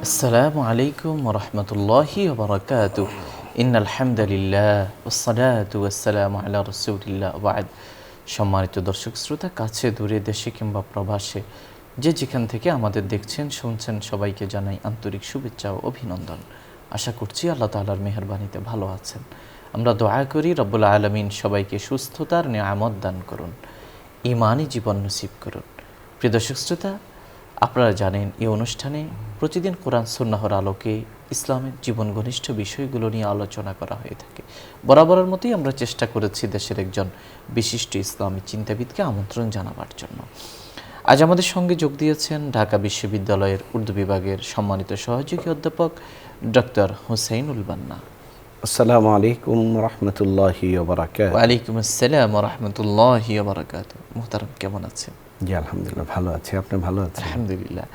আসসালামু আলাইকুম ওয়া রাহমাতুল্লাহি ওয়া বারাকাতুহু। ইন্নাল হামদালিল্লাহ ওয়াসসালাতু ওয়াসসালামু আলা রাসূলিল্লাহ ওয়া বা'দ। সম্মানিত দর্শক শ্রোতা, কাছে দূরে, দেশে কিংবা প্রবাসে যে যেখান থেকে আমাদের দেখছেন শুনছেন, সবাইকে জানাই আন্তরিক শুভেচ্ছা ও অভিনন্দন। আশা করছি আল্লাহ তাআলার মেহেরবানিতে ভালো আছেন। আমরা দোয়া করি রব্বুল আলামিন সবাইকে সুস্থতার নিয়ামত দান করুন, ঈমানি জীবন নসিব করুন। প্রিয় দর্শক শ্রোতা, আপনারা জানেন এই অনুষ্ঠানে প্রতিদিন কোরআন সুন্নাহর আলোকে ইসলামের জীবন ঘনিষ্ঠ বিষয়গুলো নিয়ে আলোচনা করা হয়ে থাকে। বরাবরের মতোই আমরা চেষ্টা করেছি দেশের একজন বিশিষ্ট ইসলামী চিন্তাবিদকে আমন্ত্রণ জানাবার জন্য। আজ আমাদের সঙ্গে যোগ দিয়েছেন ঢাকা বিশ্ববিদ্যালয়ের উর্দু বিভাগের সম্মানিত সহযোগী অধ্যাপক ডক্টর হুসাইনুল বান্না। আসসালামু আলাইকুম রহমতুল্লাহি ওয়া বারাকাতুহু। ওয়ালাইকুম আসসালাম ওয়া রাহমাতুল্লাহি ওয়া বারাকাতুহু। মুহতারাম, কেমন আছেন? জি আলহামদুলিল্লাহ ভালো আছি, আপনি ভালো আছেন? আলহামদুলিল্লাহ।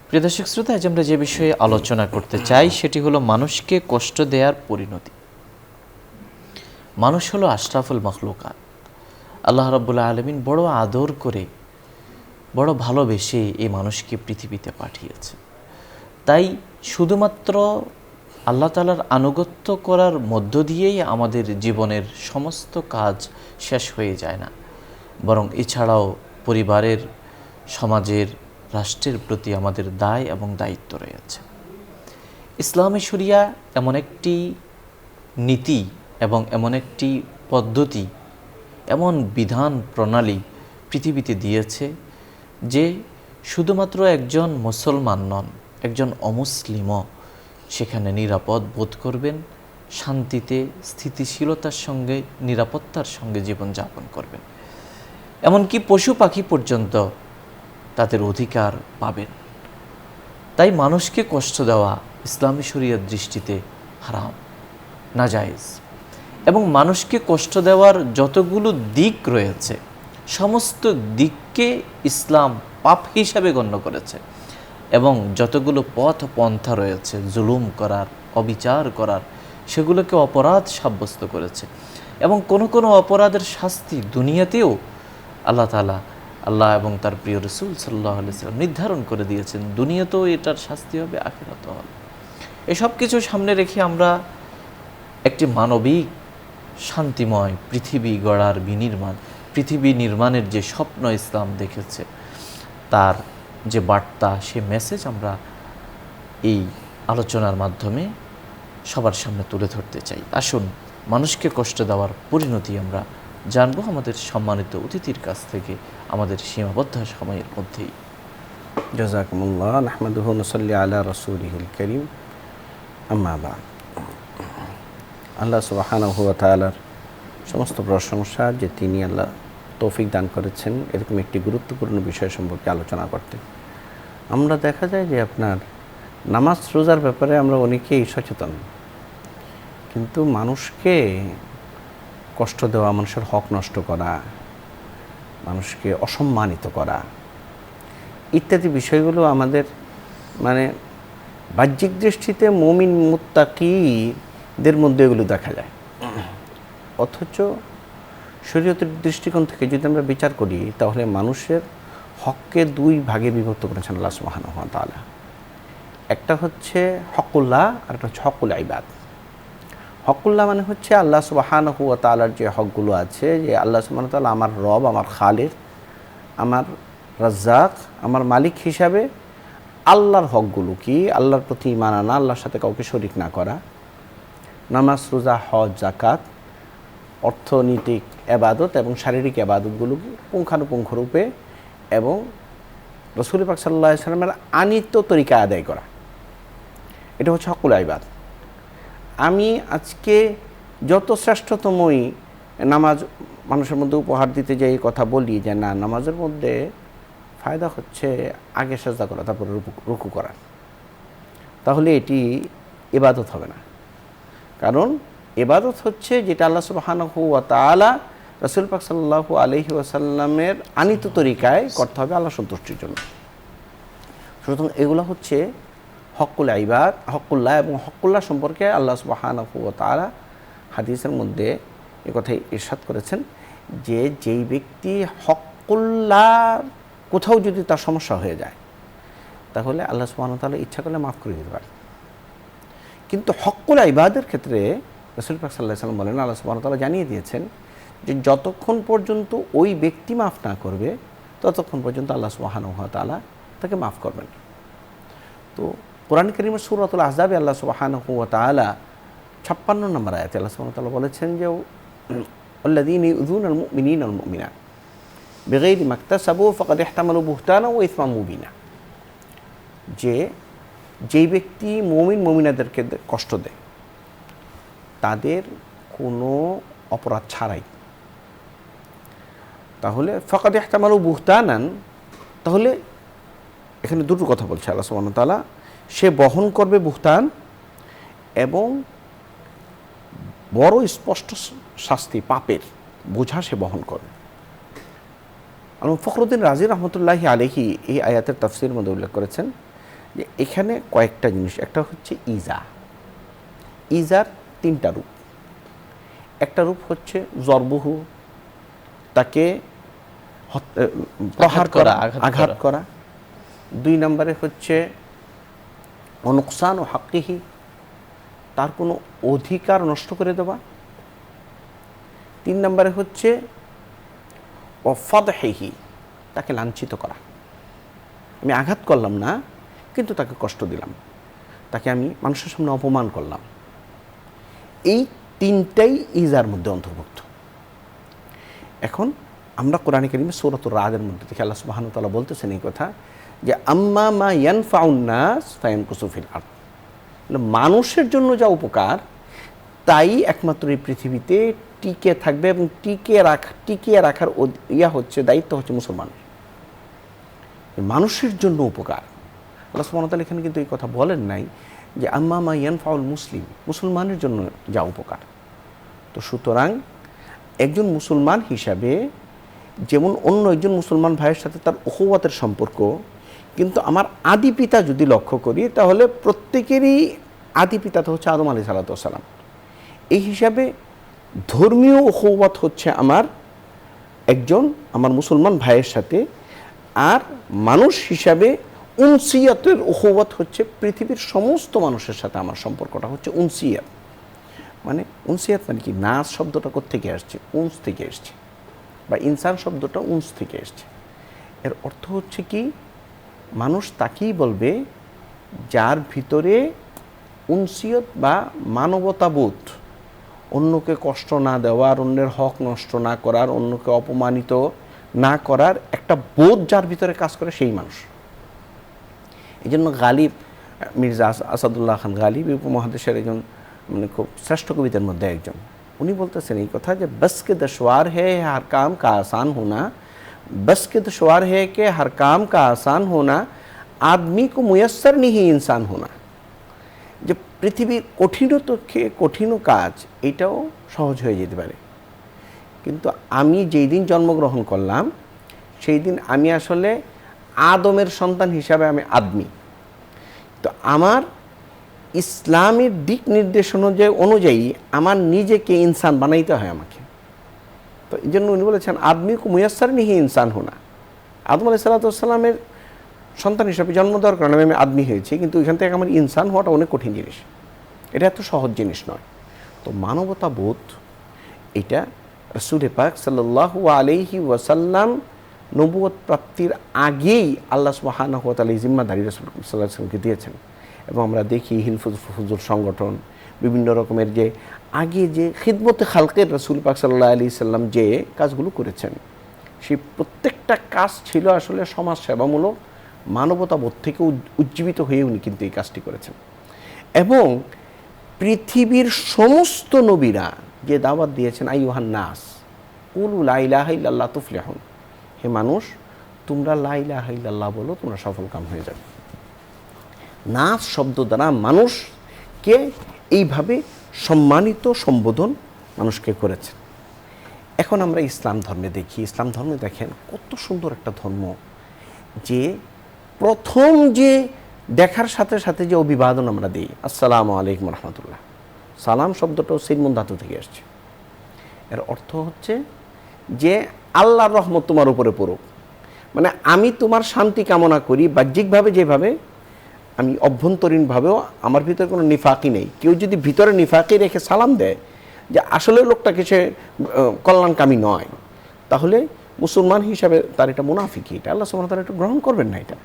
প্রিয় দর্শক শ্রোতা, আজ আমরা যে বিষয়ে আলোচনা করতে চাই সেটি হলো মানুষকে কষ্ট দেওয়ার পরিণতি। মানুষ হলো আশরাফুল মাখলুকাত। আল্লাহ রাব্বুল আলামিন বড় আদর করে, বড় ভালোবেসে এই মানুষকে পৃথিবীতে পাঠিয়েছে। তাই শুধুমাত্র আল্লাহ তাআলার আনুগত্য করার মধ্য দিয়েই আমাদের জীবনের সমস্ত কাজ শেষ হয়ে যায় না, বরং এছাড়াও পরিবারের, সমাজের, রাষ্ট্রের প্রতি আমাদের দায় এবং দায়িত্ব রয়েছে। ইসলামী শরিয়া এমন একটি নীতি এবং এমন একটি পদ্ধতি, এমন বিধান প্রণালী পৃথিবীতে দিয়েছে যে শুধুমাত্র একজন মুসলমান নন, একজন অমুসলিমও সেখানে নিরাপদ বোধ করবেন, শান্তিতে, স্থিতিশীলতার সঙ্গে, নিরাপত্তার সঙ্গে জীবনযাপন করবেন। এমনকি পশু পাখি পর্যন্ত তাদের অধিকার পাবেন। তাই মানুষকে কষ্ট দেওয়া ইসলামী শরিয়ার দৃষ্টিতে হারাম, নাজায়েজ। এবং মানুষকে কষ্ট দেওয়ার যতগুলো দিক রয়েছে সমস্ত দিককে ইসলাম পাপ হিসাবে গণ্য করেছে, এবং যতগুলো পথ পন্থা রয়েছে জুলুম করার, অবিচার করার, সেগুলোকে অপরাধ সাব্যস্ত করেছে। এবং কোনো কোনো অপরাধের শাস্তি দুনিয়াতেও আল্লাহ এবং তার প্রিয় রাসূল সাল্লাল্লাহু আলাইহি ওয়াসাল্লাম নির্ধারণ করে দিয়েছেন। দুনিয়াতেও এটার শাস্তি হবে, আখিরাতেও হবে। এসব কিছু সামনে রেখে আমরা একটি মানবিক শান্তিময় পৃথিবী গড়ার বিনির্মাণ, পৃথিবী নির্মাণের যে স্বপ্ন ইসলাম দেখেছে, তার যে বার্তা, সে মেসেজ আমরা এই আলোচনার মাধ্যমে সবার সামনে তুলে ধরতে চাই। আসুন মানুষকে কষ্ট দেওয়ার পরিণতি আমরা জানবো আমাদের সম্মানিত অতিথির কাছ থেকে, আমাদের সীমাবদ্ধ সময়ের মধ্যেই। জাযাকুমুল্লাহ। নাহমাদুহু ওয়া নুসাল্লি আলা রাসূলিহিল কারীম, আম্মা বা'দ। আল্লাহ সুবহানাহু ওয়া তাআলার সমস্ত প্রশংসা যে তিনি আল্লাহ তৌফিক দান করেছেন এরকম একটি গুরুত্বপূর্ণ বিষয় সম্পর্কে আলোচনা করতে। আমরা দেখা যায় যে আপনার নামাজ রোজার ব্যাপারে আমরা অনেকেই সচেতন, কিন্তু মানুষকে কষ্ট দেওয়া, মানুষের হক নষ্ট করা, মানুষকে অসম্মানিত করা ইত্যাদি বিষয়গুলো আমাদের বাহ্যিক দৃষ্টিতে মুমিন মুত্তাকিদের মধ্যে এগুলো দেখা যায়। অথচ শরীয়তের দৃষ্টিকোণ থেকে যদি আমরা বিচার করি তাহলে মানুষের হককে দুই ভাগে বিভক্ত করেছেন আল্লাহ সুবহানাহু ওয়া তাআলা। একটা হচ্ছে হকুল্লাহ আর একটা হচ্ছে হকুল ইবাদ। হকুল্লাহ মানে হচ্ছে আল্লাহ সুবহানাহু ওয়া তাআলার যে হকগুলো আছে, যে আল্লাহ সুবহানাহু ওয়া তাআলা আমার রব, আমার খালিক, আমার রাজ্জাক, আমার মালিক হিসাবে আল্লাহর হকগুলো কি? আল্লাহর প্রতি ঈমান আনা, আল্লাহর সাথে কাউকে শরীক না করা, নামাজ, রোজা, হজ, যাকাত, অর্থনৈতিক এবাদত এবং শারীরিক এবাদতগুলোকে পুঙ্খানুপুঙ্খ রূপে এবং রাসূল পাক সাল্লাল্লাহু আলাইহি ওয়াসাল্লামের আনিত তরিকা আদায় করা, এটা হচ্ছে হকুল ইবাদ। আমি আজকে যত শ্রেষ্ঠতমই নামাজ মানুষের মধ্যে উপহার দিতে যাই কথা বলি যে না, নামাজের মধ্যে ফায়দা হচ্ছে আগে সাজদা করা, তারপরে রুকু করা, তাহলে এটি ইবাদত হবে না। কারণ ইবাদত হচ্ছে যেটা আল্লাহ সুবহানাহু ওয়া তাআলা রাসূল পাক সাল্লাল্লাহু আলাইহি ওয়াসাল্লামের আনিত তরিকায় করতে হবে আল্লাহ সন্তুষ্টির জন্য। সুতরাং এগুলো হচ্ছে হকুল ইবাদ, হকুল্লাহ। এবং হকুল্লাহ সম্পর্কে আল্লাহ সুবহানাহু ওয়া তাআলা হাদিসের মধ্যে এ কথাই ইরশাদ করেছেন যে যেই ব্যক্তি হকুল্লাহ কোথাও যদি তার সমস্যা হয়ে যায়, তাহলে আল্লাহ সুবহানাহু ওয়া তাআলা ইচ্ছা করলে মাফ করে দিতে পারে। কিন্তু হক্কুল ইবাদের ক্ষেত্রে রাসূল পাক সাল্লাল্লাহু আলাইহি ওয়াসাল্লাম বলেন, আল্লাহ সুবহানাহু ওয়া তাআলা জানিয়ে দিয়েছেন যে যতক্ষণ পর্যন্ত ওই ব্যক্তি মাফ না করবে ততক্ষণ পর্যন্ত আল্লাহ সুবহানাহু ওয়া তাআলা তাকে মাফ করবেন। তো কোরআন কারীমের সূরাতুল আহজাবে আল্লাহ সুবহানাহু ওয়া তাআলা 56 নম্বর আয়াতে আল্লাহ সুবহানাহু ওয়া তাআলা বলেছেন যে আল্লাযীনা ইউযুনাল মুমিনিনা ওয়াল মুমিনাত বিগাইরি মাকতাসাবু ফাকাদ ইহতামালু বুহতানা ওয়া ইসমান মুবিনা, যেই ব্যক্তি মুমিন মুমিনাদেরকে কষ্ট দেয় তাদের কোনো অপরাধ ছাড়াই, তাহলে ফাকাদ ইহতামালু বুহতানান, তাহলে এখানে দুটো কথা বলছে আল্লাহ সুবহানাহু ওয়া তাআলা, সে বহন করবে বুহতান এবং বড় স্পষ্ট শাস্তি, পাপের বোঝা সে বহন করবে। আল্লামা ফখরুদ্দিন রাজি রহমতুল্লাহি আলাইহি এই আয়াতের তাফসীরের মধ্যে উল্লেখ করেছেন যে এখানে কয়েকটা জিনিস, একটা হচ্ছে ইজার 3টা রূপ। একটা রূপ হচ্ছে জরবুহু, তাকে প্রহার করা, আঘাত করা। 2 নম্বরে হচ্ছে অনুকসান ও হাক্কিহি, তার কোনো অধিকার নষ্ট করে দেওয়া। 3 নম্বরে হচ্ছে ওয়াফাদহিহি, তাকে লাঞ্ছিত করা। আমি আঘাত করলাম না, কিন্তু তাকে কষ্ট দিলাম, তাকে আমি মানুষের সামনে অপমান করলাম। এই 3টাই ইজার মধ্যে অন্তর্ভুক্ত। এখন আমরা কোরআনে কারীমে সূরাতুর রাদের মধ্যে দেখি আল্লাহ সুবহানাহু ওয়া তাআলা বলতেছেন এই কথা যে আম্মা মা ইয়ানফাউন নাস ফায়ানকুসু ফিল আরদ, মানুষের জন্য যা উপকার তাই একমাত্র এই পৃথিবীতে টিকে থাকবে এবং টিকিয়ে রাখার হচ্ছে দায়িত্ব হচ্ছে মুসলমানের। মানুষের জন্য উপকার, আল্লাহ সুবহানাহু ওয়া তাআলা এখানে কিন্তু এই কথা বলেন নাই যে আম্মা মা ইয়ানফাউল মুসলিম, মুসলমানের জন্য যা উপকার। তো সুতরাং একজন মুসলমান হিসাবে যেমন অন্য একজন মুসলমান ভাইয়ের সাথে তার উখুওয়াতের সম্পর্ক, কিন্তু আমার আদি পিতা যদি লক্ষ্য করি তাহলে প্রত্যেকেরই আদি পিতা তো হচ্ছে আদম আলাইহিস সালাতু ওয়াস সালাম। এই হিসাবে ধর্মীয় উখুওয়াত হচ্ছে আমার মুসলমান ভাইয়ের সাথে, আর মানুষ হিসাবে উনসিয়াতের উখুওয়াত হচ্ছে পৃথিবীর সমস্ত মানুষের সাথে আমার সম্পর্কটা হচ্ছে উনসিয়াত। মানে উনসিয়াত মানে কি, নাস শব্দটা কোত্থেকে আসছে, উনস থেকে এসছে, বা ইনসান শব্দটা উনস থেকে এসছে। এর অর্থ হচ্ছে কি, মানুষ তাকেই বলবে যার ভিতরে উনসিয়ত বা মানবতাবোধ, অন্যকে কষ্ট না দেওয়ার, অন্যের হক নষ্ট না করার, অন্যকে অপমানিত না করার একটা বোধ যার ভিতরে কাজ করে, সেই মানুষ। এই জন্য গালিব, মির্জা আসাদুল্লাহ খান গালিব উপমহাদেশের একজন মানে খুব শ্রেষ্ঠ কবিদের মধ্যে একজন, উনি বলতেছেন এই কথা যে বস কে দুশওয়ার হে হর কাম কা আসান হোনা, বস কে দুশওয়ার হে কে হর কাম কা আসান হোনা, আদমি কো মুয়স্সর নেহি ইনসান হোনা। যে পৃথিবীর কঠিন কাজ এটাও সহজ হয়ে যেতে পারে, কিন্তু আমি যেই দিন জন্মগ্রহণ করলাম সেই দিন আমি আসলে আদমের সন্তান হিসাবে আমি আদমি। তো আমার ইসলামের দিক নির্দেশনা অনুযায়ী আমার নিজেকে ইনসান বানাইতে হয় আমাকে। তো এই জন্য উনি বলেছেন আদমি কো মুয়স্সর নেহি ইনসান হোনা। আদম আলাইহিস সালাতু ওয়াস সালামের সন্তান হিসাবে জন্ম দেওয়ার কারণে আমি আদমি হয়েছি, কিন্তু এখান থেকে আমার ইনসান হওয়াটা অনেক কঠিন জিনিস, এটা এত সহজ জিনিস নয়। তো মানবতা বোধ এটা রাসূল পাক সাল্লাল্লাহু আলাইহি ওয়াসাল্লাম নবুয়ত প্রাপ্তির আগেই আল্লাহ সুবহানাহু ওয়া তাআলা এই জিম্মাদারি রাসূল সাল্লাল্লাহু আলাইহি ওয়াসাল্লামকে দিয়েছেন। এবং আমরা দেখি হিলফুল ফুজুল সংগঠন, বিভিন্ন রকমের যে আগে যে খিদমতে খালকের রাসূল পাক সাল্লাল্লাহু আলাইহি সাল্লাম যে কাজগুলো করেছেন, সেই প্রত্যেকটা কাজ ছিল আসলে সমাজ সেবামূলক, মানবতাবোধ থেকে উজ্জীবিত হয়ে উনি কিন্তু এই কাজটি করেছেন। এবং পৃথিবীর সমস্ত নবীরা যে দাওয়াত দিয়েছেন, আইয়ুহান নাস কুলু লা ইলাহা ইল্লাল্লাহ তুফলিহুন, হে মানুষ তোমরা লা ইলাহা ইল্লাল্লাহ বলো, তোমরা সফলকাম হয়ে যাবে। নাস শব্দ দ্বারা মানুষকে এইভাবে সম্মানিত সম্বোধন মানুষকে করেছেন। এখন আমরা ইসলাম ধর্মে দেখি, ইসলাম ধর্মে দেখেন কত সুন্দর একটা ধর্ম, যে প্রথম যে দেখার সাথে সাথে যে অভিবাদন আমরা দিই, আসসালামু আলাইকুম রহমতুল্লাহ, সালাম শব্দটাও সিলমুন ধাতু থেকে আসছে। এর অর্থ হচ্ছে যে আল্লাহর রহমত তোমার উপরে পড়ুক। মানে আমি তোমার শান্তি কামনা করি বাহ্যিকভাবে যেভাবে, আমি অভ্যন্তরীণভাবেও আমার ভিতরে কোনো নিফাকি নেই। কেউ যদি ভিতরে নিফাকি রেখে সালাম দেয় যে আসলে লোকটাকে সে কল্যাণকামী নয়, তাহলে মুসলমান হিসাবে তার এটা মুনাফিকি, এটা আল্লাহ সুবহানাহু ওয়া তাআলা এটা গ্রহণ করবেন না। এটা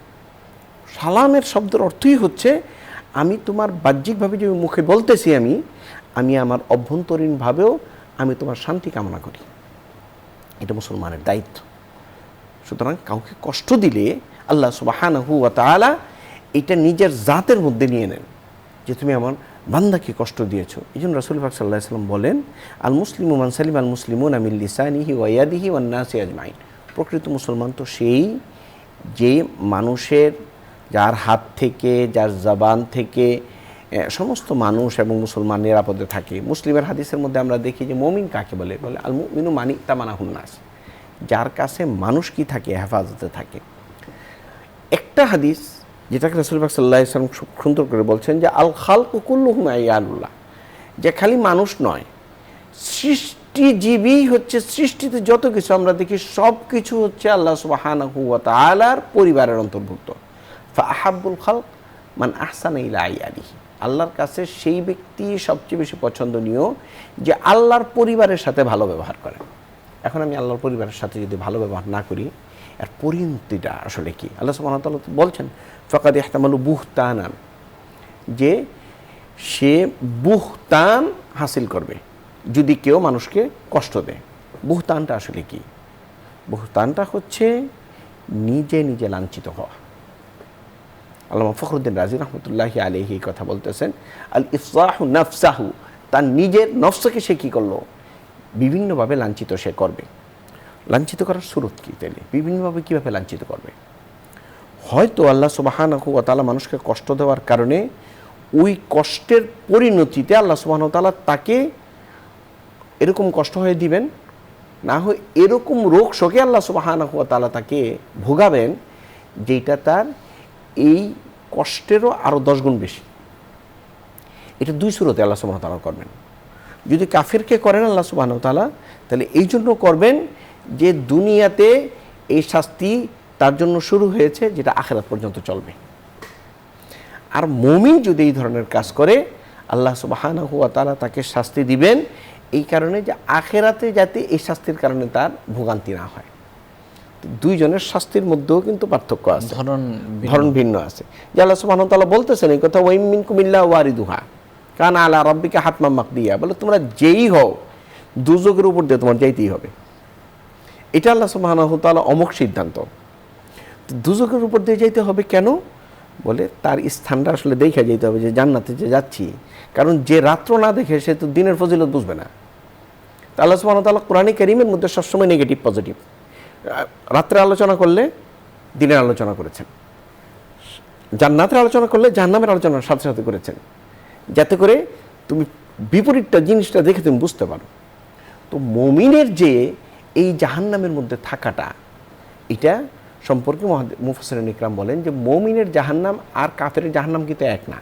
সালামের শব্দের অর্থই হচ্ছে আমি তোমার বাহ্যিকভাবে যে মুখে বলতেছি, আমি আমার অভ্যন্তরীণভাবেও আমি তোমার শান্তি কামনা করি। এটা মুসলমানের দায়িত্ব। সুতরাং কাউকে কষ্ট দিলে আল্লাহ সুবহানাহু ওয়া তাআলা এটা নিজের জাতের মধ্যে নিয়ে নেন যে তুমি আমার বান্দাকে কষ্ট দিয়েছো। এই জন্য রাসূল পাক সাল্লাল্লাহু আলাইহি ওয়াসাল্লাম বলেন, আল মুসলিমু মান সালিমা আল মুসলিমুনা মিন লিসানিহি ওয়া ইয়াদিহি ওয়ান নাসি আজমাইন। প্রকৃত মুসলমান তো সেই যে মানুষের, যার হাত থেকে, যার জবান থেকে সমস্ত মানুষ এবং মুসলমান নিরাপদে থাকে। মুসলিমের হাদিসের মধ্যে আমরা দেখি যে মুমিন কাকে বলে, বলে আল মুমিনু মানি তামানাহুন নাস, যার কাছে মানুষ কি থাকে, হেফাজতে থাকে। একটা হাদিস যেটাকে রাসূল পাক সাল্লাল্লাহু আলাইহি ওয়াসাল্লাম খুব সুন্দর করে বলছেন যে আল খালকু কুল্লুহুম আইয়ালুল্লাহ, যে খালি মানুষ নয়, সৃষ্টিজীবী হচ্ছে, সৃষ্টিতে যত কিছু আমরা দেখি সব কিছু হচ্ছে আল্লাহ সুবহানাহু ওয়া তাআলার পরিবারের অন্তর্ভুক্ত। ফাআহাব্বুল খালক মান আহসানা ইলা আইয়ালিহি, আল্লাহর কাছে সেই ব্যক্তি সবচেয়ে বেশি পছন্দনীয় যে আল্লাহর পরিবারের সাথে ভালো ব্যবহার করে। এখন আমি আল্লাহর পরিবারের সাথে যদি ভালো ব্যবহার না করি, এর পরিণতিটা আসলে কি? আল্লাহ সুবহানাহু ওয়া তাআলা বলছেন ফাকাদ ইহতামালু বুহতানান, যে সে বুহতান হাসিল করবে যদি কেউ মানুষকে কষ্ট দেয়। বুহতানটা আসলে কি? বুহতানটা হচ্ছে নিজে নিজে লাঞ্ছিত হওয়া। আল্লামা ফখরুদ্দিন রাজি রহমতুল্লাহি আলাইহি এই কথা বলতেছেন, আল ইফসাহু নাফসাহু, তার নিজের নফসকে সে কী করলো, বিভিন্নভাবে লাঞ্ছিত সে করবে। লাঞ্ছিত করার সুরত কী তাহলে? বিভিন্নভাবে কীভাবে লাঞ্ছিত করবে? হয়তো আল্লাহ সুবহানাহু ওয়া তাআলা মানুষকে কষ্ট দেওয়ার কারণে ওই কষ্টের পরিণতিতে আল্লাহ সুবহানাহু ওয়া তাআলা তাকে এরকম কষ্ট হয়ে দিবেন, না হয় এরকম রোগ শোকে আল্লাহ সুবহানাহু ওয়া তাআলা তাকে ভোগাবেন যেটা তার এই কষ্টেরও আরও 10 গুণ বেশি। এটা দুই সুরতে আল্লাহ সুবহানাহু ওয়া তাআলা করবেন। যদি কাফিরকে করেন আল্লাহ সুবহানাহু ওয়া তাআলা, তাহলে এই জন্য করবেন যে দুনিয়াতে এই শাস্তি তার জন্য শুরু হয়েছে, যেটা আখিরাত পর্যন্ত চলবে। আর মুমিন যদি এই ধরনের কাজ করে, আল্লাহ সুবহানাহু ওয়া তাআলা তাকে শাস্তি দিবেন এই কারণে যে আখিরাতে যাতে এই শাস্তির কারণে তার ভোগান্তি না হয়। দুইজনের শাস্তির মধ্যেও কিন্তু পার্থক্য আছে, ধরন ভিন্ন আছে। যে আল্লাহ সুবহানাহু ওয়া তাআলা বলতেছেন এই কথা, ওয়াইম মিনকুম ইল্লা ওয়ারিদুহা কানা আলা রাব্বিকা হাতমান মাকদিয়া, বলে তোমরা যেই হও দুজকের উপর দিয়ে তোমার যাইতেই হবে। এটা আল্লাহ সুবহানাহু ওয়া তাআলা অমোঘ সিদ্ধান্ত। দুজকের উপর দিয়ে যাইতে হবে কেন? বলে তার স্থানটা আসলে দেখে যেতে হবে যে জান্নাতে যে যাচ্ছি, কারণ যে রাত্র না দেখে সে তো দিনের ফজিলত বুঝবে না। আল্লাহ সুবহানাহু ওয়া তাআলা কোরআনে কারীমের মধ্যে সবসময় নেগেটিভ পজিটিভ, রাত্রে আলোচনা করলে দিনের আলোচনা করেছেন, জান্নাতের আলোচনা করলে জাহান্নামের আলোচনার সাথে সাথে করেছেন, যাতে করে তুমি বিপরীতটা জিনিসটা দেখে তুমি বুঝতে পারো। তো মুমিনের যে এই জাহান্নামের মধ্যে থাকাটা, এটা সম্পর্কে মুফাসসিরিন ইকরাম বলেন যে মুমিনের জাহান্নাম আর কাফেরের জাহান্নাম কিন্তু এক না,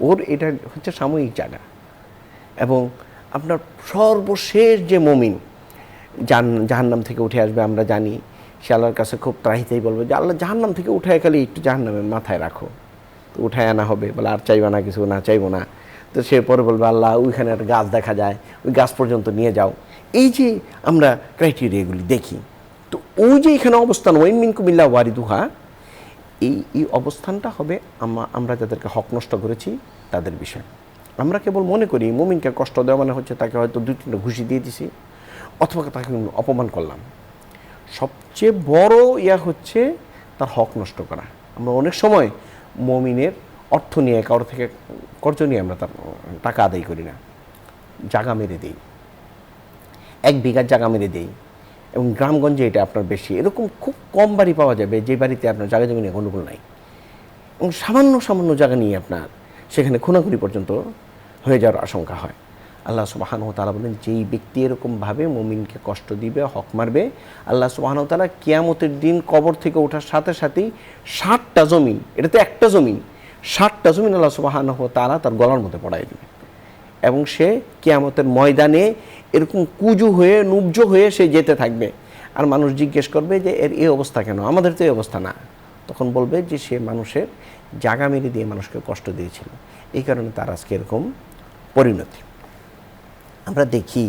ওর এটা হচ্ছে সাময়িক জায়গা। এবং আপনার সর্বশেষ যে মুমিন জাহান্নাম থেকে উঠে আসবে, আমরা জানি সে আল্লাহর কাছে খুব ত্রাহিতেই বলবে যে আল্লাহ জাহান্নাম থেকে উঠায় খালি একটু জাহান্নামের মাথায় রাখো, তো উঠায় আনা হবে। বলে আর চাইবো না কিছু, না চাইবো না। তো সে পরে বলবে আল্লাহ ওইখানে একটা গাছ দেখা যায়, ওই গাছ পর্যন্ত নিয়ে যাও। এই যে আমরা ক্রাইটেরিয়াগুলি দেখি, তো ওই যে এখানে অবস্থান ওয়াইন মিনকুম ইল্লা ওয়ারিদুহা, এই অবস্থানটা হবে আমরা যাদেরকে হক নষ্ট করেছি তাদের বিষয়। আমরা কেবল মনে করি মুমিনকে কষ্ট দেওয়া মানে হচ্ছে তাকে হয়তো 2-3টা ঘুষি দিয়ে দিছি অথবা তাকে অপমান করলাম। সবচেয়ে বড় হচ্ছে তার হক নষ্ট করা। আমরা অনেক সময় মুমিনের অর্থ নিয়ে, কারোর থেকে কর্জ নিয়ে আমরা তার টাকা আদায় করি না, জায়গা মেরে দিই, 1 বিঘা জায়গা মেরে দিই। এবং গ্রামগঞ্জে এটা আপনার বেশি, এরকম খুব কম বাড়ি পাওয়া যাবে যে বাড়িতে আপনার জায়গা জমি নিয়ে গণ্ডগোল নাই, এবং সামান্য সামান্য জায়গা নিয়ে আপনার সেখানে খুনাখুনি পর্যন্ত হয়ে যাওয়ার আশঙ্কা হয়। আল্লাহ সুবহানাহু ওয়া তাআলা বলেন যেই ব্যক্তি এরকমভাবে মুমিনকে কষ্ট দিবে, হক মারবে, আল্লাহ সুবহানাহু ওয়া তাআলা কিয়ামতের দিন কবর থেকে ওঠার সাথে সাথেই 60টা জমিন, এটা তো একটা জমিন, 60টা জমিন আল্লাহ সুবহানাহু ওয়া তাআলা তার গলার মধ্যে পড়ায় দেবে। এবং সে কিয়ামতের ময়দানে এরকম কুজু হয়ে নুবজ হয়ে সে যেতে থাকবে। আর মানুষ জিজ্ঞেস করবে যে এর এই অবস্থা কেন, আমাদের তো এই অবস্থা না, তখন বলবে যে সে মানুষের জাগা মেরে দিয়ে মানুষকে কষ্ট দিয়েছিল, এই কারণে তার আজকে এরকম পরিণতি। আমরা দেখি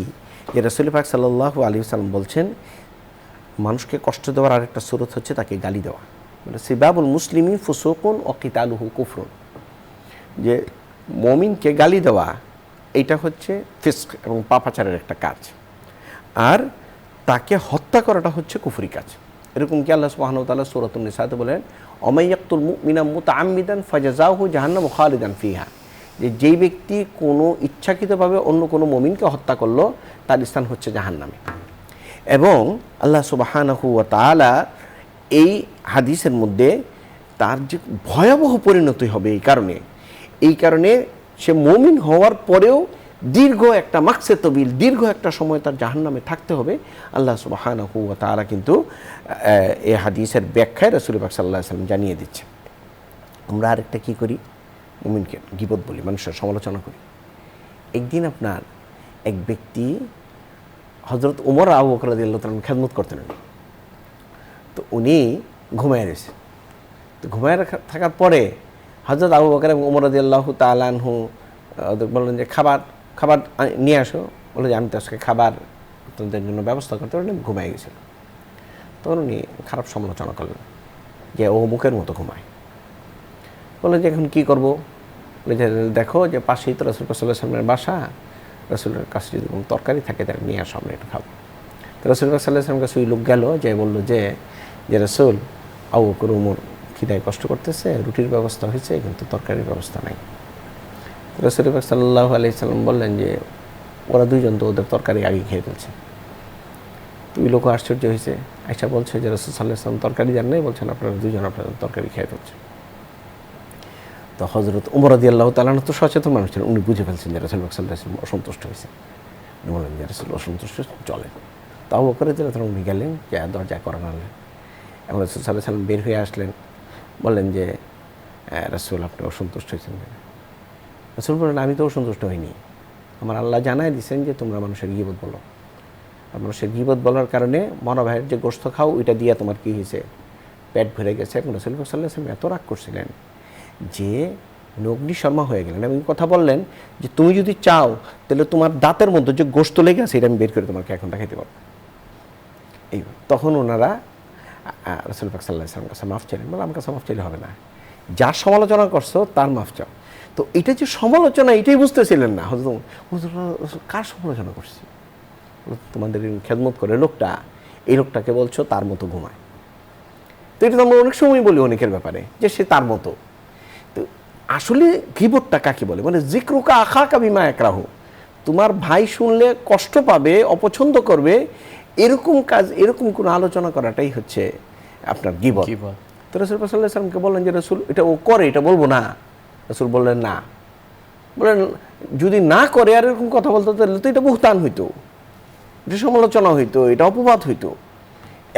যে রাসূল পাক সাল্লাল্লাহু আলাইহি ওয়াসাল্লাম বলছেন মানুষকে কষ্ট দেওয়ার আরেকটা সূরত হচ্ছে তাকে গালি দেওয়া, মানে সিবাবুল মুসলিমি ফুসুকুন ওয়া কিতালুহু কুফরুন, যে মুমিনকে গালি দেওয়া এইটা হচ্ছে ফিস্ক এবং পাপাচারের একটা কাজ, আর তাকে হত্যা করাটা হচ্ছে কুফরি কাজ। এরকম কি আল্লাহ সুবহানাহু ওয়া তাআলা সূরাতুন নিসাতে বলেন অমাইয়াকতুল মুমিনা মুতাআম্মিদান ফাজাযাহু জাহান্নামু খালিদান ফিহা, যে যেই ব্যক্তি কোনো ইচ্ছাকৃতভাবে অন্য কোনো মুমিনকে হত্যা করলো তার স্থান হচ্ছে জাহান্নামে। এবং আল্লাহ সুবহানাহু ওয়া তাআলা এই হাদিসের মধ্যে তার যে ভয়াবহ পরিণতি হবে এই কারণে সে মুমিন হওয়ার পরেও দীর্ঘ একটা মাকসে তবিল, দীর্ঘ একটা সময় তার জাহান্নামে থাকতে হবে। আল্লাহ সুবহানাহু ওয়া তাআলা কিন্তু এই হাদিসের ব্যাখ্যায় রাসূল পাক সাল্লাল্লাহু আলাইহি ওয়াসাল্লাম জানিয়ে দিচ্ছে। আমরা আরেকটা কী করি, মুমিনকে গীবত বলি, মানুষের সমালোচনা করি। একদিন আপনার এক ব্যক্তি হযরত ওমর আবু বকর রাদিয়াল্লাহু তাআলা খেদমত করতেন, তো উনি ঘুমায় রয়েছে। তো ঘুমায় থাকার পরে হযরত আবু বকর এবং ওমর রাদিয়াল্লাহু তাআলা আনহু বললেন যে খাবার নিয়ে আসো। বলে যে আমি তো আজকে খাবার তোমাদের জন্য ব্যবস্থা করতে পারি, আমি ঘুমায় গেছিল। তখন উনি খারাপ সমালোচনা করলেন যে ও মুখের মতো ঘুমায়। বললেন যে এখন কী করবো? বলে যে দেখো যে পাশেই তো রাসূল সাল্লাল্লাহু আলাইহি ওয়াসাল্লামের বাসা, রাসূলের কাছে যদি কোনো তরকারি থাকে তাহলে নিয়ে আসো, আমরা একটু খাবো। তো রাসূল সাল্লাল্লাহু আলাইহি ওয়াসাল্লামের কাছে ওই লোক গেল, যে বললো যে রাসূল আবু বকর ওমর খিদায় কষ্ট করতেছে, রুটির ব্যবস্থা হয়েছে কিন্তু তরকারির ব্যবস্থা নাই। রাসূল সাল্লাল্লাহু আলাইহি ওয়াসাল্লাম বললেন যে ওরা দুইজন তো ওদের তরকারি আগে খেয়ে ফেলছে। তুই লোক আশ্চর্য হয়েছে, আয়েশা বলছে যে রাসূল সাল্লাল্লাহু আলাইহি ওয়াসাল্লাম তরকারি জান নাই, বলছেন আপনারা দুইজন আপনাদের তরকারি খেয়ে ফেলছে। তো হযরত ওমর রাদিয়াল্লাহু তাআলা তো সচেতন মানুষ ছিলেন, উনি বুঝে ফেলছেন যে রাসূল সাল্লাল্লাহু আলাইহি ওয়াসাল্লাম অসন্তুষ্ট হয়েছে। উনি বললেন যে রাসূল অসন্তুষ্ট চলে। তো আবু বকর রাদিয়াল্লাহু তাআলা উনি গেলেন, যে দরজা করান আনলেন এবং রাসূল সাল্লাল্লাহু আলাইহি ওয়াসাল্লাম বের হয়ে আসলেন, বললেন যে রাসূল আপনি অসন্তুষ্ট হয়েছেন। রাসূল বললেন আমি তো অসন্তুষ্ট হইনি, আমার আল্লাহ জানায় দিয়েছেন যে তোমরা মানুষের গীবত বলো, আর মানুষের গীবত বলার কারণে মরা ভাইয়ের যে গোশত খাও ওইটা দিয়ে তোমার কী হয়েছে, পেট ভরে গেছে। এবং রাসূল সাল্লাল্লাহু আলাইহি ওয়াসাল্লাম এত রাগ করছিলেন যে অগ্নিশর্মা হয়ে গেলেন এবং কথা বললেন যে তুমি যদি চাও তাহলে তোমার দাঁতের মধ্যে যে গোশত লেগে আছে এটা আমি বের করে তোমাকে এখন দেখাইতে পারবো। এই তখন ওনারা রাসূল পাক সাল্লাল্লাহু আলাইহি ওয়াসাল্লামের কাছে মাফ চাইলেন, বলে আমার কাছে মাফ চাইলে হবে না, যার সমালোচনা করছো তার মাফ চাও। তো এটা যে সমালোচনা এটাই বুঝতেছিলেন না, হযরত কার সমালোচনা করছি, তোমাদের খেদমত করে লোকটা, এই লোকটাকে বলছো তার মতো ঘুমায়। তো এটা তো আমরা অনেক সময় বলি অনেকের ব্যাপারে যে সে তার মতো। তো আসলে গীবতটা কাকে বলে, মানে যিকরুকা আখাকা বিমা ইয়াকরাহু, তোমার ভাই শুনলে কষ্ট পাবে, অপছন্দ করবে, এরকম কাজ, এরকম কোনো আলোচনা করাটাই হচ্ছে আপনার গীবত। তো রাসূল সাল্লাল্লাহু আলাইহি ওয়াসাল্লামকে বললেন যে রাসূল এটা ও করে, এটা বলবো না। রাসূল বললেন না, বললেন যদি না করে আর এরকম কথা বলতো তাহলে তো এটা বুহতান হইতো, এটা সমালোচনা হইতো, এটা অপবাদ হইতো।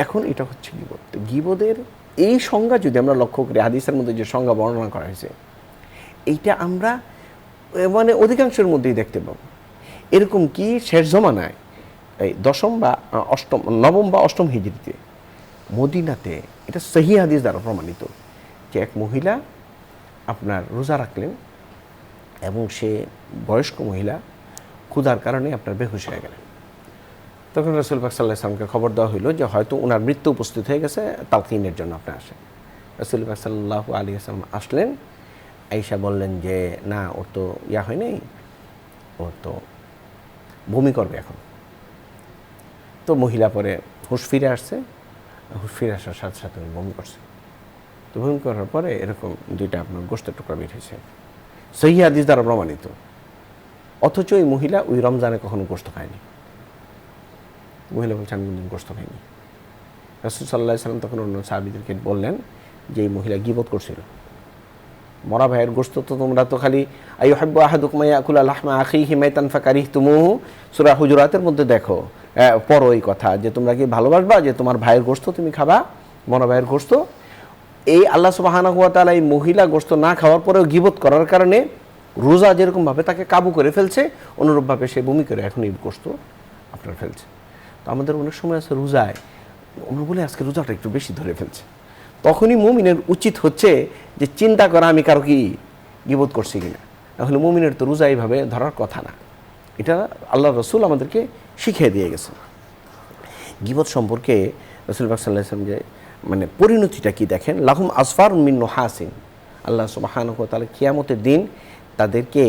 এখন এটা হচ্ছে গীবত। গীবতের এই সংজ্ঞা যদি আমরা লক্ষ্য করি, হাদিসের মধ্যে যে সংজ্ঞা বর্ণনা করা হয়েছে এইটা আমরা মানে অধিকাংশের মধ্যেই দেখতে পাবো। এরকম কি শেষ জমানায় এই নবম বা অষ্টম হিজরিতে মদিনাতে, এটা সহিহ হাদিস দ্বারা প্রমাণিত, যে এক মহিলা আপনার রোজা রাখলেন এবং সে বয়স্ক মহিলা ক্ষুধার কারণে আপনার বেহুশ হয়ে গেলেন। তখন রাসূল পাক সাল্লাল্লাহু আলাইহি ওয়াসাল্লামকে খবর দেওয়া হইল যে হয়তো ওনার মৃত্যু উপস্থিত হয়ে গেছে, তালকিনের জন্য আপনি আসেন। রাসূল পাক সাল্লাল্লাহু আলাইহি ওয়াসাল্লাম আসলেন। আয়েশা বললেন যে না, ওর তো হয়নি, ওর তো বমি করবে এখন। তো মহিলা পরে হুঁশ ফিরে আসছে, হুঁশ ফিরে আসার সাথে সাথে বমি করছে। তো বমি করার পরে এরকম দুইটা আপনার গোশতের টুকরা বের হয়েছে, সহিহ হাদিস দ্বারা প্রমাণিত। অথচ এই মহিলা ওই রমজানে কখনো গোশত খায়নি। মহিলা বলছে আমি কোনদিন গোশত খাইনি। রাসূল সাল্লাল্লাহু আলাইহি ওয়াসাল্লাম তখন অন্য সাহাবীদেরকে বললেন যে এই মহিলা গীবত করছিল, মরা ভাইয়ের গোশত তো তোমরা তো খালি আইয়ুহিব্বু আহাদুকুম ইয়াকুলা লাহমা আখিহি মাইতান ফাকারিহতুমুহু, সূরা হুজুরাতের মধ্যে দেখো পড়ো এই কথা যে তোমরা কি ভালোবাসবা যে তোমার ভাইয়ের গোশত তুমি খাবা, মরা ভাইয়ের গোশত। এই আল্লাহ সুবহানাহু ওয়া তাআলা এই মহিলা গোশত না খাওয়ার পরেও গীবত করার কারণে রোজা যেরকমভাবে তাকে কাবু করে ফেলছে, অনুরূপভাবে সে বমি করে এখন এই গোশত আপনার ফেলছে। তো আমাদের অনেক সময় আছে রোজায় ওমর বলে আজকে রোজাটা একটু বেশি ধরে ফেলছে। তখনই মুমিনের উচিত হচ্ছে যে চিন্তা করা আমি কারো কি গীবত করছি কিনা। তাহলে মুমিনের তো রোজা এইভাবে ধরার কথা না। এটা আল্লাহ রসুল আমাদেরকে শিখিয়ে দিয়ে গেছেন। গীবত সম্পর্কে রসুল পাক সাল্লাল্লাহু আলাইহি ওয়াসাল্লাম যে মানে পরিণতিটা কি দেখেন, লাহুম আসফার মিন নুহাসিন, আল্লাহ সুবহানাহু ওয়া তাআলা কিয়ামতের দিন তাদেরকে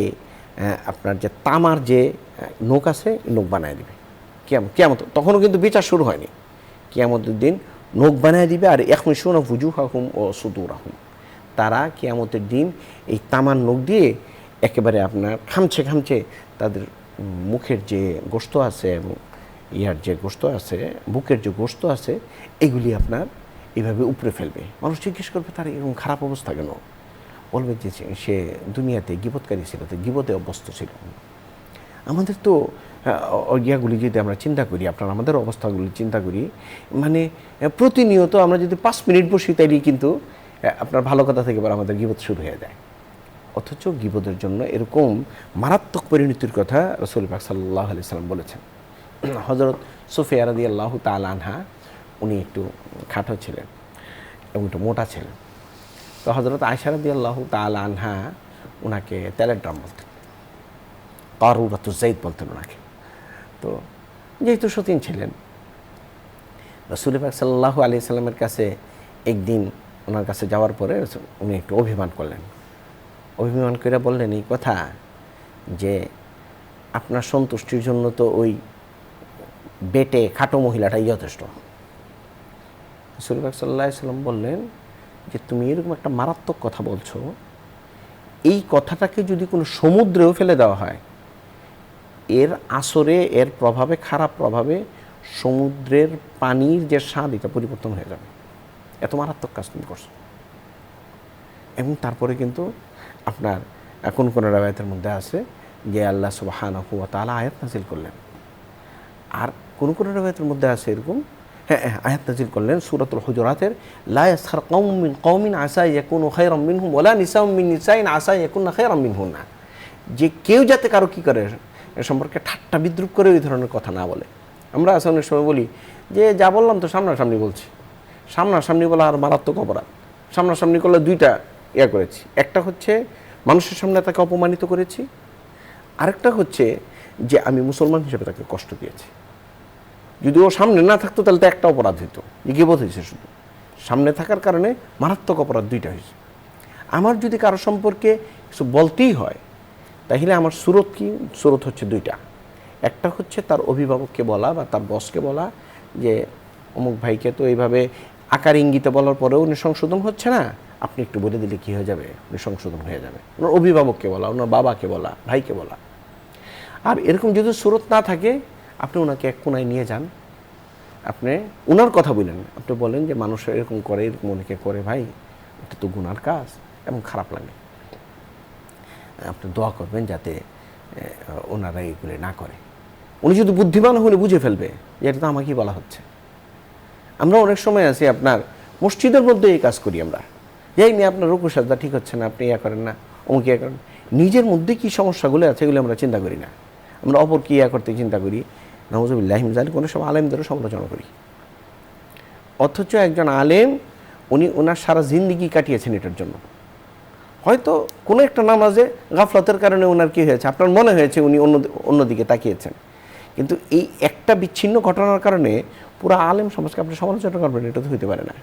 আপনার যে তামার যে নখ আছে নখ বানায় দিবে। কিয়ামত তখনও কিন্তু বিচার শুরু হয়নি। কিয়ামতের দিন নখ বানায় দিবে। আর ইয়াখমিশুনা ফুজুহাহুম ও সুদুরাহুম, তারা কিয়ামতের দিন এই তামার নখ দিয়ে একেবারে আপনার খামছে খামছে তাদের মুখের যে গোশত আছে এবং ইয়ার যে গোশত আছে, বুকের যে গোশত আছে, এগুলি আপনার এইভাবে উপরে ফেলবে। মানুষ জিজ্ঞেস করবে তার এরকম খারাপ অবস্থা কেন? বলবে যে সে দুনিয়াতে গীবতকারী ছিল, তো গীবতে অভ্যস্ত ছিল। আমাদের তো ইয়াগুলি যদি আমরা চিন্তা করি, আপনার আমাদের অবস্থাগুলি চিন্তা করি, মানে প্রতিনিয়ত আমরা যদি 5 মিনিট বসি তাইলেই কিন্তু আপনার ভালো কথা থেকে পর আমাদের গীবত শুরু হয়ে যায়। অথচ গীবতের জন্য এরকম মারাত্মক পরিণতির কথা রাসূল পাক সাল্লাল্লাহু আলাইহি সাল্লাম বলেছেন। হযরত সুফিয়া রাদিয়াল্লাহু তাআলা আনহা, উনি একটু খাটো ছিলেন এবং একটু মোটা ছিলেন। তো হযরত আয়েশা রাদিয়াল্লাহু তাআলা আনহা ওনাকে তেলের ড্রাম বলতেন, কারুরাতু যাইদ বলতেন ওনাকে। তো যেহেতু সতীন ছিলেন, রাসূল পাক সাল্লাল্লাহু আলাইহি সাল্লামের কাছে একদিন ওনার কাছে যাওয়ার পরে উনি একটু অভিমান করলেন। অভিমান করে বললেন এই কথা যে আপনার সন্তুষ্টির জন্য তো ওই বেটে খাটো মহিলাটাই যথেষ্ট। রাসূল পাক সাল্লাল্লাহু আলাইহি সাল্লাম বললেন যে তুমি এরকম একটা মারাত্মক কথা বলছো, এই কথাটাকে যদি কোনো সমুদ্রেও ফেলে দেওয়া হয়, এর আসরে, এর প্রভাবে, খারাপ প্রভাবে সমুদ্রের পানির যে স্বাদ এটা পরিবর্তন হয়ে যাবে। এত মারাত্মক কাজ তুমি করছো। এবং তারপরে কিন্তু আপনার কোন কোন রাওয়ায়াতের মধ্যে আছে যে আল্লাহ সুবহানাহু ওয়া তাআলা আয়াত নাযিল করলেন। আর কোন কোন রাওয়ায়াতের মধ্যে আছে এরকম, আয়াত নাযিল করলেন সূরাতুল হুজুরাতের, লা ইয়াসখার কওমুন মিন কওমিন আসা ইয়াকুনু খায়রাম মিনহুম ওয়ালা নিসাউম মিন নিসাইন আসা ইয়াকুননা খায়রাম মিনহুন্না, যে কেউ যাতে কারো কি করে এ সম্পর্কে ঠাট্টা বিদ্রুপ করে ওই ধরনের কথা না বলে। আমরা অনেক সময় বলি যে যা বললাম তো সামনাসামনি বলছি। সামনাসামনি বলা আর মারাত্মক অপরাধ। সামনাসামনি করলে দুইটা ইয়া করেছি, একটা হচ্ছে মানুষের সামনে তাকে অপমানিত করেছি, আরেকটা হচ্ছে যে আমি মুসলমান হিসেবে তাকে কষ্ট দিয়েছি। যদি ও সামনে না থাকতো তাহলে তো একটা অপরাধ হতো, গীবত হয়েছে শুধু। সামনে থাকার কারণে মারাত্মক অপরাধ দুইটা হয়েছে। আমার যদি কারো সম্পর্কে কিছু বলতেই হয় তাহলে আমার সুরত কি? সুরত হচ্ছে দুইটা। একটা হচ্ছে তার অভিভাবককে বলা বা তার বসকে বলা যে অমুক ভাইকে তো এইভাবে আকার ইঙ্গিতে বলার পরেও উনি সংশোধন হচ্ছে না, আপনি একটু বলে দিলে কী হয়ে যাবে, উনি সংশোধন হয়ে যাবে। ওনার অভিভাবককে বলা, ওনার বাবাকে বলা, ভাইকে বলা। আর এরকম যদি সুরত না থাকে, আপনি ওনাকে এক কোনায় নিয়ে যান, আপনি ওনার কথা বলেন, আপনি বলেন যে মানুষ এরকম করে, এরকম অনেকে করে, ভাই এটা তো গুনার কাজ এবং খারাপ লাগে, আপনি দোয়া করবেন যাতে ওনারা এগুলো না করে। উনি যদি বুদ্ধিমান হলে বুঝে ফেলবে যে এটা তো আমাকেই বলা হচ্ছে। আমরা অনেক সময় আছি আপনার মসজিদের মধ্যে এই কাজ করি আমরা, যাই নিয়ে আপনার রুকু সাজদা ঠিক হচ্ছে না, আপনি ইয়া করেন না, অমুক ইয়া করেন। নিজের মধ্যে কী সমস্যাগুলো আছে এগুলো আমরা চিন্তা করি না, আমরা অপর কি ইয়া করতে চিন্তা করি। নাউযুবিল্লাহি মিন যালিক, কোনো সব আলেমদেরও সমালোচনা করি। অথচ একজন আলেম উনি ওনার সারা জিন্দিগি কাটিয়েছেন এটার জন্য। হয়তো কোনো একটা নামাজে গাফলতের কারণে ওনার কী হয়েছে, আপনার মনে হয়েছে উনি অন্যদিকে তাকিয়েছেন, কিন্তু এই একটা বিচ্ছিন্ন ঘটনার কারণে পুরো আলেম সমাজকে আপনি সমালোচনা করবেন, এটা তো হইতে পারে না।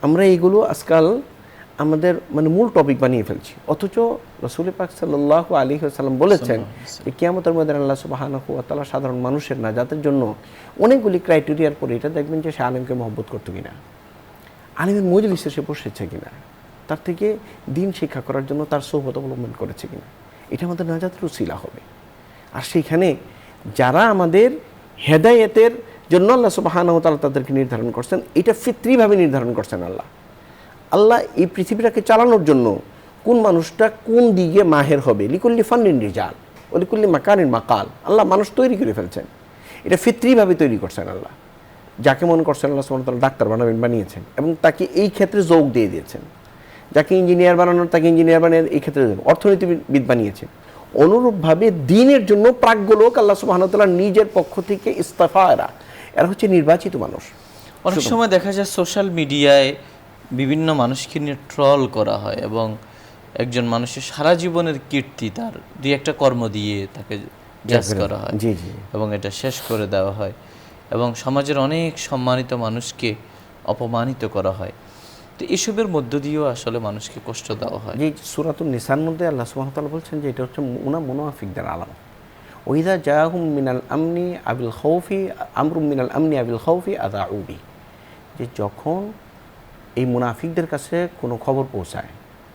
আমরা এইগুলো আজকাল আমাদের মানে মূল টপিক বানিয়ে ফেলছি। অথচ রাসূল পাক সাল্লাল্লাহু আলাইহি ওয়াসাল্লাম বলেছেন যে কিয়ামতের ময়দানে আল্লাহ সুবহানাহু ওয়া তাআলা সাধারণ মানুষের না, যাদের জন্য অনেকগুলি ক্রাইটেরিয়ার পরে এটা দেখবেন যে সে আলেমকে মহব্বত করতো কিনা, আলেমের মজলিসে সে বসেছে কিনা, তার থেকে দিন শিক্ষা করার জন্য তার সোহবত অবলম্বন করেছে কিনা, এটা আমাদের নাজাতের উসিলা হবে। আর সেইখানে যারা আমাদের হেদায়েতের জন্য আল্লাহ সুবহানাহু ওয়া তাআলা তাদেরকে নির্ধারণ করছেন, এটা ফিতরিভাবে নির্ধারণ করছেন আল্লাহ এই পৃথিবীটাকে চালানোর জন্য কোন মানুষটা কোন দিকে মাহের হবে, লিকুল্লি ফান্নিন রিজাল ও লিকুল্লি মাকানিন মাকাল, আল্লাহ মানুষ তৈরি করে ফেলছেন। এটা ফিতরিভাবে তৈরি করছেন আল্লাহ। যাকে মনে করছেন আল্লাহ সুবহানাহু ওয়া তাআলা ডাক্তার বানিয়েছেন এবং তাকে এই ক্ষেত্রে যোগ দিয়ে দিয়েছেন। যাকে ইঞ্জিনিয়ার বানানোর তাকে ইঞ্জিনিয়ার বানিয়ে এই ক্ষেত্রে অর্থনীতিবিদ বানিয়েছেন। অনুরূপভাবে দ্বীনের জন্য প্রাজ্ঞ লোক আল্লাহ সুবহানাহু ওয়া তাআলা নিজের পক্ষ থেকে ইস্তেফারা এরা হচ্ছে নির্বাচিত মানুষ। অনেক সময় দেখা যায় সোশ্যাল মিডিয়ায় বিভিন্ন মানুষকে নিয়ে ট্রল করা হয় এবং একজন মানুষের সারা জীবনের কীর্তি তার দুই একটা কর্ম দিয়ে তাকে জাজ করা হয়, জি জি, এবং এটা শেষ করে দেওয়া হয় এবং সমাজের অনেক সম্মানিত মানুষকে অপমানিত করা হয়। তো এসবের মধ্য দিয়েও আসলে মানুষকে কষ্ট দেওয়া হয়। যে সূরাতুন নিসার মধ্যে আল্লাহ সুবহানাহু ওয়া তাআলা বলছেন যে এটা হচ্ছে মুনাফিকদের আলামত। ওয়াইদা জাআহুম মিনাল আমনি আবিল খাউফি আমরুম মিনাল আমনি আবিল খাউফি আযাউ বি, যে যখন এই মুনাফিকদের কাছে কোনো খবর পৌঁছায়,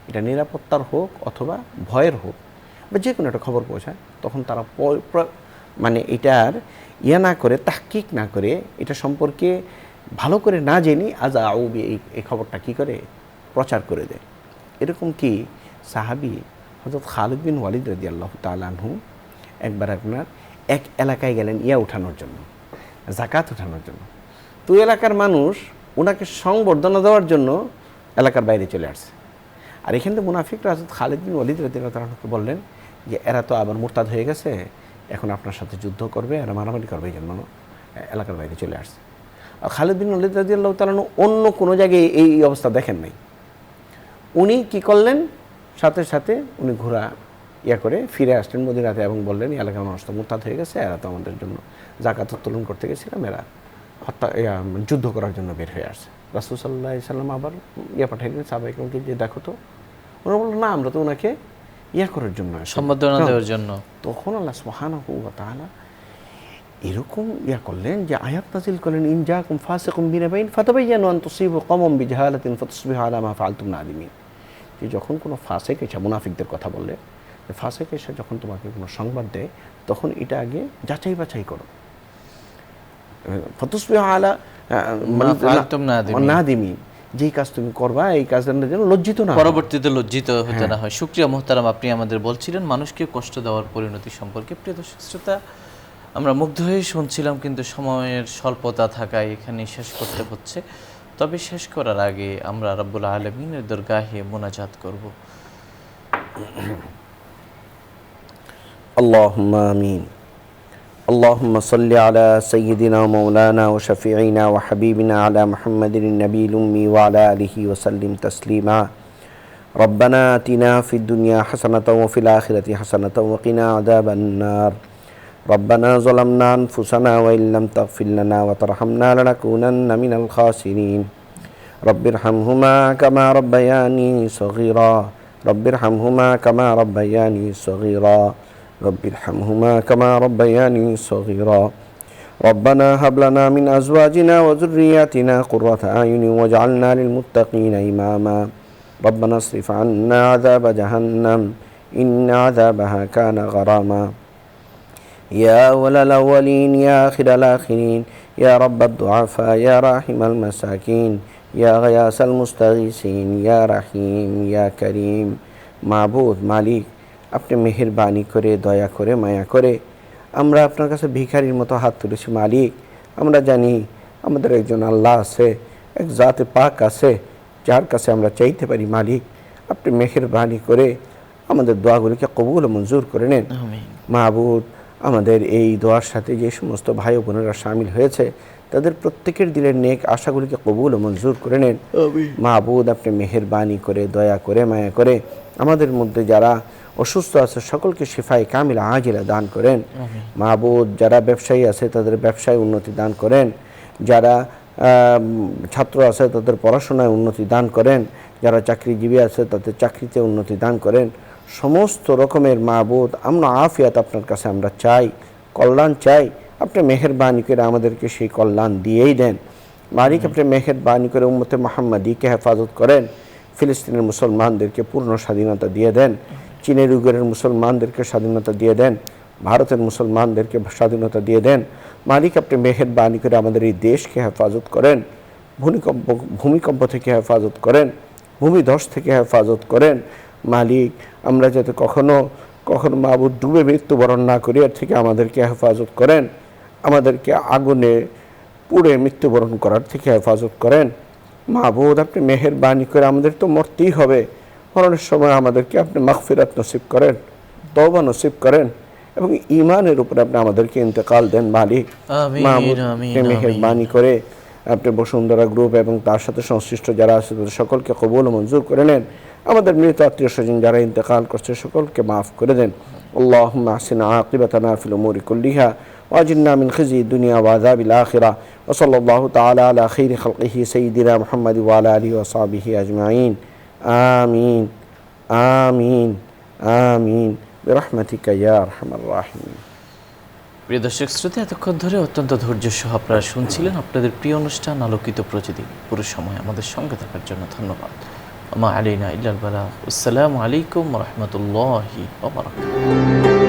এটা নিরাপত্তার হোক অথবা ভয়ের হোক বা যে কোনো একটা খবর পৌঁছায়, তখন তারা মানে এটার না করে, তাহকিক না করে, এটা সম্পর্কে ভালো করে না জেনে আযাউ বি এই খবরটা কী করে প্রচার করে দেয়। এরকম কি সাহাবী হযরত খালিদ বিন ওয়ালিদ রাদিয়াল্লাহু তাআলা আনহু একবার আপনার এক এলাকায় গেলেন উঠানোর জন্য, যাকাত উঠানোর জন্য। তো এলাকার মানুষ ওনাকে সংবর্ধনা দেওয়ার জন্য এলাকার বাইরে চলে আসছে। আর এখান থেকে মুনাফিকরা হযরত খালিদ বিন ওয়ালিদ রাদিয়াল্লাহু তাআলা আনহুকে বললেন যে এরা তো আবার মুরতাদ হয়ে গেছে, এখন আপনার সাথে যুদ্ধ করবে, এরা মারামারি করবে, এই জন্য এলাকার বাইরে চলে আসছে। আর খালিদ বিন ওয়ালিদ রাদিয়াল্লাহু তাআলা আনহু অন্য কোনো জায়গায় এই অবস্থা দেখেন নাই। উনি কি করলেন, সাথে সাথে উনি ঘোড়া করে ফিরে আসলেন মদিনাতে এবং বললেন এলাকার মানুষ তো মুরতাদ হয়ে গেছে, এরা তো আমাদের জন্য যাকাত উত্তোলন করতে গেছিলাম, এরা যুদ্ধ করার জন্য বের হয়ে আসছে। রাসূল সাল্লাল্লাহু আলাইহি সাল্লাম আবার পাঠাইলেন সাহাবায়ে যে দেখো তো। ওরা বলল না, আমরা তো ওনাকে করার জন্য, সম্বর্ধনা দেওয়ার জন্য। তখন আল্লাহ সুবহানাহু ওয়া তাআলা এরকম করলেন যে আয়াত নাযিল করলেন, ইন জাআকুম ফাসিকুম বিনাবাইন ফাতাবায়ানু আন তুসিবু কওমান বিজাহালাতিন ফাতাসবিহু আলা মা ফাআলতুম নাদিমিন। যে যখন কোনো ফাসিক এসে, মুনাফিকদের কথা বললে, ফাসিক এসে যখন তোমাকে কোনো সংবাদ দেয়, তখন এটা আগে যাচাই বাছাই করো। ফাতাসবিহু আলা মা ফাআলতুম নাদিমিন, যেই কাজ তুমি করবা এই কাজের জন্য লজ্জিত না, পরবর্তীতে লজ্জিত হতে না হয়। শুকরিয়া মুহতারাম, আপনি আমাদের বলছিলেন মানুষকে কষ্ট দেওয়ার পরিণতি সম্পর্কে। প্রিয় দর্শক শ্রোতা, আমরা মুগ্ধ হয়ে শুনছিলাম, কিন্তু সময়ের স্বল্পতা থাকায় এখানে শেষ করতে হচ্ছে। তবে শেষ করার আগে আমরা রব্বুল আলামিনের দরগাহে মুনাজাত করব। আল্লাহুম্মা আমিন। اللهم صل على سيدنا ومولانا وشفيعنا وحبيبنا على محمد النبي الأمي وعلى آله وسلم تسليما. ربنا آتنا في الدنيا حسنة وفي الآخرة حسنة وقنا عذاب النار. ربنا ظلمنا أنفسنا وإن لم تغفر لنا وترحمنا لنكونن من الخاسرين. رب ارحمهما كما ربياني صغيرا. رب ارحمهما كما ربياني صغيرا. رب ارحمهما كما ربياني صغيرا. ربنا هب لنا من أزواجنا وذرياتنا قرة أعين واجعلنا للمتقين إماما. ربنا اصرف عنا عذاب جهنم إن عذابها كان غراما. يا أول الأولين يا آخر الآخرين يا رب الضعفاء يا راحم المساكين يا غياث المستغيثين يا رحيم يا كريم. معبود মালিক, আপনি মেহেরবানি করে, দয়া করে, মায়া করে আমরা আপনার কাছে ভিখারির মতো হাত তুলেছি মালিক। আমরা জানি আমাদের একজন আল্লাহ আছে, এক জাতে পাক আছে, যার কাছে আমরা চাইতে পারি মালিক। আপনি মেহেরবানি করে আমাদের দোয়াগুলিকে কবুল ও মঞ্জুর করে নেন। মাহবুদ, আমাদের এই দোয়ার সাথে যে সমস্ত ভাই ও বোনেরা শামিল হয়েছে, তাদের প্রত্যেকের দিলের নেক আশাগুলিকে কবুল ও মঞ্জুর করে নেন। মাহবুদ, আপনি মেহেরবানি করে, দয়া করে, মায়া করে আমাদের মধ্যে যারা অসুস্থ আছে সকলকে শিফায়ে কামিলা আজিলা দান করেন। মাহবুদ, যারা ব্যবসায়ী আছে তাদের ব্যবসায় উন্নতি দান করেন, যারা ছাত্র আছে তাদের পড়াশোনায় উন্নতি দান করেন, যারা চাকরিজীবী আছে তাদের চাকরিতে উন্নতি দান করেন। সমস্ত রকমের মাহবুদ আমরা আফিয়াত আপনার কাছে আমরা চাই, কল্যাণ চাই। আপনি মেহেরবানি করে আমাদেরকে সেই কল্যাণ দিয়েই দেন মালিক। আপনি মেহেরবানি করে উম্মতে মুহাম্মাদীকে হেফাজত করেন। ফিলিস্তিনের মুসলমানদেরকে পূর্ণ স্বাধীনতা দিয়ে দেন। চীনের উইঘুরের মুসলমানদেরকে স্বাধীনতা দিয়ে দেন। ভারতের মুসলমানদেরকে স্বাধীনতা দিয়ে দেন মালিক। আপনি মেহেরবানি করে আমাদের এই দেশকে হেফাজত করেন, ভূমিকম্প থেকে হেফাজত করেন, ভূমিধস থেকে হেফাজত করেন মালিক। আমরা যাতে কখনো মাহবুদ ডুবে মৃত্যুবরণ না করি, এর থেকে আমাদেরকে হেফাজত করেন। আমাদেরকে আগুনে পুড়ে মৃত্যুবরণ করার থেকে হেফাজত করেন মাহবুদ। আপনি মেহেরবানি করে, আমাদের তো মরতেই হবে, মরণের সময় আমাদেরকে আপনি মাগফিরাত নসিব করেন, তওবা নসিব করেন। এবং ঈমানের উপরে আপনি আমাদেরকে ইন্তেকাল দেন মালিক। আমিন, মাহমুদ আমিন, মেহেরবানি করে আপনি বসুন্ধরা গ্রুপ এবং তার সাথে সংশ্লিষ্ট যারা আছে তাদের সকলকে কবুল ও মঞ্জুর করে নেন। আমাদের মৃত আত্মীয় স্বজন যারা ইন্তেকাল করছে সকলকে মাফ করে দেন। আল্লাহুম্মা আহসিন আকিবাতানা ফিল উমুরি কুল্লিহা ওয়াজিরনা মিন খিজি দুনিয়া ওয়া আযাবিল আখিরাহ ওয়া সাল্লাল্লাহু তাআলা আলা খাইরি খালকিহি সাইয়্যিদিনা মুহাম্মাদ ওয়া আলা আলিহি ওয়া সাহবিহি আজমাইন। আমিন আমিন আমিন বিরহমাতিকা ইয়া আরহামার রাহিমিন। প্রিয় দর্শক শ্রোতা, এতক্ষণ ধরে অত্যন্ত ধৈর্য সহ আপনারা শুনছিলেন আপনাদের প্রিয় অনুষ্ঠান আলোকিত প্রতিদিন। পুরো সময় আমাদের সঙ্গে থাকার জন্য ধন্যবাদ। আমা আলাইনা ইল্লাল বালাগ। আসসালামু আলাইকুম ওয়া রাহমাতুল্লাহি ওয়া বারাকাতুহু।